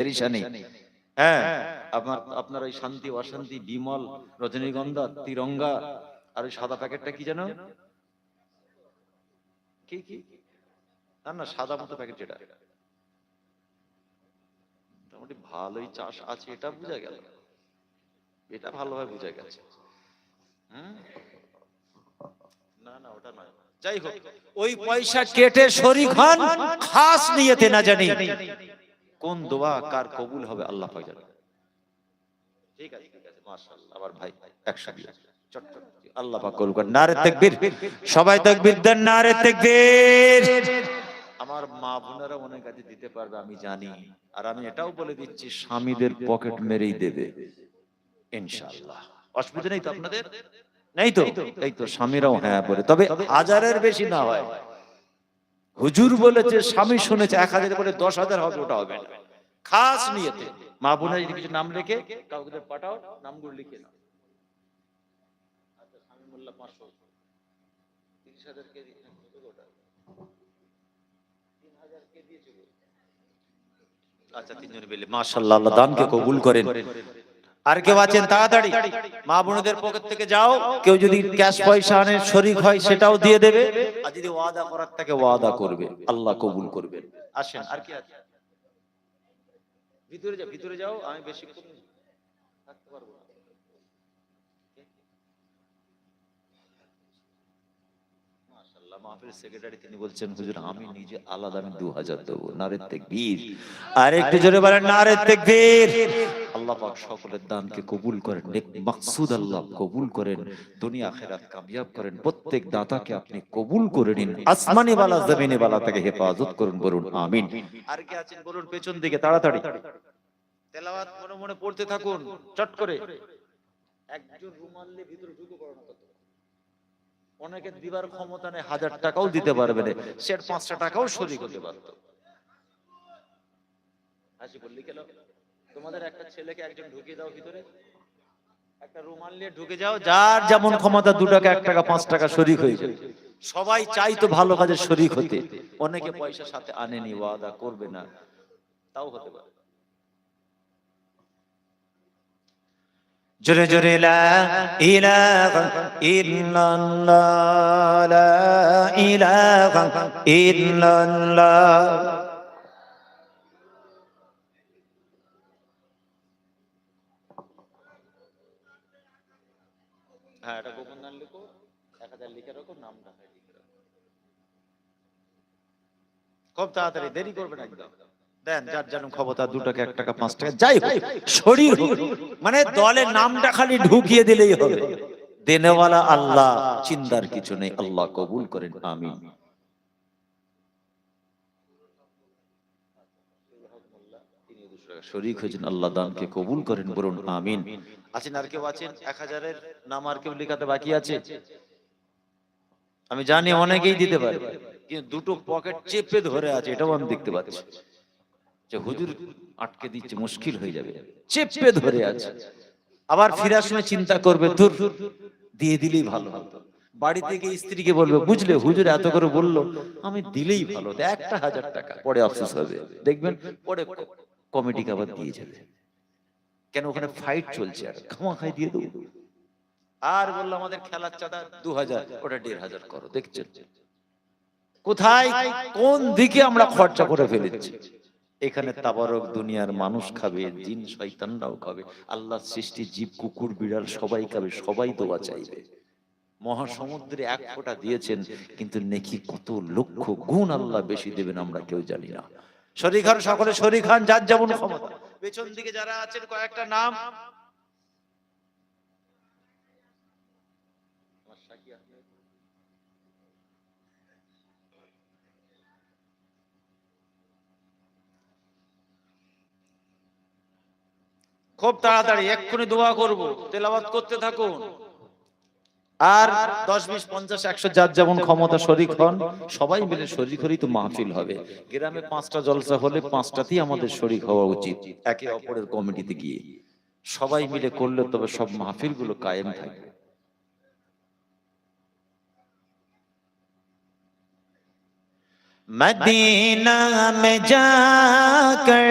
পেরেশানি। হ্যাঁ, আপনার ওই শান্তি অশান্তি বিমল রজনীগন্ধা তিরঙ্গা আর ওই সাদা প্যাকেটটা কি যেন, কি কি না না সাদা মতো প্যাকেট যেটা, মোটামুটি ভালোই চাষ আছে এটা বোঝা গেল, এটা ভালোভাবে বোঝা গেছে। না না ওটা নয়, যাই হোক ওই পয়সা কেটে শরীক হন খাস নিয়তে, না জানি কোন দোয়া কার কবুল হবে আল্লাহ পাক জানে। ঠিক আছে ঠিক আছে মাশাআল্লাহ। আবার ভাই 100 দিয়ে চট চট আল্লাহ পাক কবুল করেন। নারে তাকবীর, সবাই তাকবীর দেন, নারে তাকবীর। আমার মা বোনেরা অনেক কাজে দিতে পারবে আমি জানি, আর আমি এটাও বলে দিচ্ছি স্বামীদের পকেট মেরেই দেবে ইনশাআল্লাহ। অসুবিধা নেই তো আপনাদের? নেই তো? এই তো স্বামীরাও হ্যাঁ বলে, তবে হাজারের বেশি না হয়। হুজুর বলেছে, স্বামী শুনেছে 1000 করে 10,000 হবে, ওটা হবে না। খাস নিয়তে মা বোনের যদি কিছু নাম রেখে কাউকে পাঠাও, নামগুলো লিখে নাও। আচ্ছা স্বামী মোল্লা 500, 30,000 কে দিয়ে ওটা 3,000 কে দিয়েছিল। আচ্ছা তিনজন মিলে মাশাআল্লাহ, আল্লাহ দানকে কবুল করেন। আর কেউ আছেন তাড়াতাড়ি মা বোনদের পকেট থেকে যাও, কেউ যদি ক্যাশ পয়সা আনে শরীক হয় সেটাও দিয়ে দেবে, আর যদি ওয়াদা করার থাকে ওয়াদা করবে, আল্লাহ কবুল করবেন। আসেন আর কি আছে, ভিতরে যাও ভিতরে যাও, আমি বেশি থাকতে পারবো না। মাশাআল্লাহ মাহফিল সেক্রেটারি তিনি বলছেন হুজুর আমি নিজে আলাদা আমি 2000 দেব। নারে তাকবীর, আর একটু জোরে বলেন নারে তাকবীর। আল্লাহ পাক সকলের দানকে কবুল করেন, নেক মাকসুদ আল্লাহ কবুল করেন, দুনিয়া আখিরাত কামিয়াব করেন। প্রত্যেক দাতাকে আপনি কবুল করে নিন, আসমানি বালা জমিনে বালা থেকে হেফাজত করুন, বলুন আমিন। আর কি আছেন বলুন পেছন দিকে তাড়াতাড়ি তেলাওয়াত মনে মনে পড়তে থাকুন চট করে। একজন রুমাল নিয়ে ভিতরে ঢুকে পড়ানো কথা, অনেকে দিবার ক্ষমতা নেই, 1000 টাকাও দিতে পারবে না, সে 500 টাকাও শরীক হতে পারত। হাসি বললি কেন? তোমাদের একটা ছেলেকে একজন ঢুকিয়ে দাও ভিতরে, একটা রুমাল নিয়ে ঢুকে যাও, যার যেমন ক্ষমতা 2 টাকা 1 টাকা 5 টাকা শরীক হয়ে যাবে। সবাই চাই তো ভালো কাজে শরীক হতে, অনেকে পয়সা সাথে আনেনি, ওয়াদা করবে না, তাও হতে পারে। জোরে জোরে লা ইলাহা ইল্লাল্লাহ, লা ইলাহা ইল্লাল্লাহ। হ্যাঁ এটা গোপন নাম লিখো, 1000 লিখে রাখো, নামটা লিখে রাখো, খুব তাড়াতাড়ি দেরি করবে না একদম। দেন যার যেমন ক্ষমতা, 2 টাকা 1 টাকা 5 টাকা যাই হোক শরীর হোক, মানে দলে নামটা খালি ঢুকিয়ে দিলেই হবে। দেনেওয়ালা আল্লাহ, চিন্তার কিছু নেই, আল্লাহ কবুল করেন আমিন। শরীক হয়েছেন, আল্লাহ দানকে কবুল করেন, বলুন আমিন। আছেন আর কেউ আছেন 1000-এর নাম আর কেউ লেখাতে বাকি আছে? আমি জানি অনেকেই দিতে পারবে, কিন্তু দুটো পকেট চেপে ধরে আছে, এটাও আমি দেখতে পাচ্ছি যে হুজুর আটকে দিচ্ছে, মুশকিল হয়ে যাবে, চেপে ধরে আছে। আবার ফিরার সময় চিন্তা করবে ধুর দিয়ে দিলেই ভালো হতো। বাড়ি থেকে স্ত্রীকে বলবে বুঝলে হুজুর এত করে বললো, আমি দিলেই ভালো হতো, 1000 টাকা, পরে আফসোস হবে, দেখবেন পরে কমিটিকে আবার দিয়ে যাবে, কেন ওখানে ফাইট চলছে, আর খামাখাই দিয়ে দেবো। আর বললো আমাদের খেলার চাঁদা 2000, ওটা 1500 করো। দেখছেন কোথায় কোন দিকে আমরা খরচা করে ফেলেছি। এখানে তাবারক দুনিয়ার মানুষ খাবে, জিন শয়তানরাও খাবে, আল্লাহর সৃষ্টি জীব কুকুর বিড়াল সবাই খাবে, সবাই দোয়া চাইবে। মহাসমুদ্রে 1 ফোঁটা দিয়েছেন, কিন্তু নেকি কত লক্ষ গুণ আল্লাহ বেশি দেবেন আমরা কেউ জানি না। শরীক হন সকলে, শরীক হন যার যেমন ক্ষমতা। পেছন দিকে যারা আছেন কয়েকটা নাম, খুব তাড়াতাড়ি এক্ষুনি দোয়া করব, তেলাওয়াত করতে থাকুন। আর 10 20 50 100 যার যেমন ক্ষমতা শরীক হন, সবাই মিলে শরীক হলেই তো মাহফিল হবে। গ্রামে 5টা জলসা হলে 5টাতেই আমাদের শরীক হওয়া উচিত, একে অপরের কমিটিতে গিয়ে সবাই মিলে করলে তবে সব মাহফিল গুলো কায়েম থাকবে। मदीना में जाकर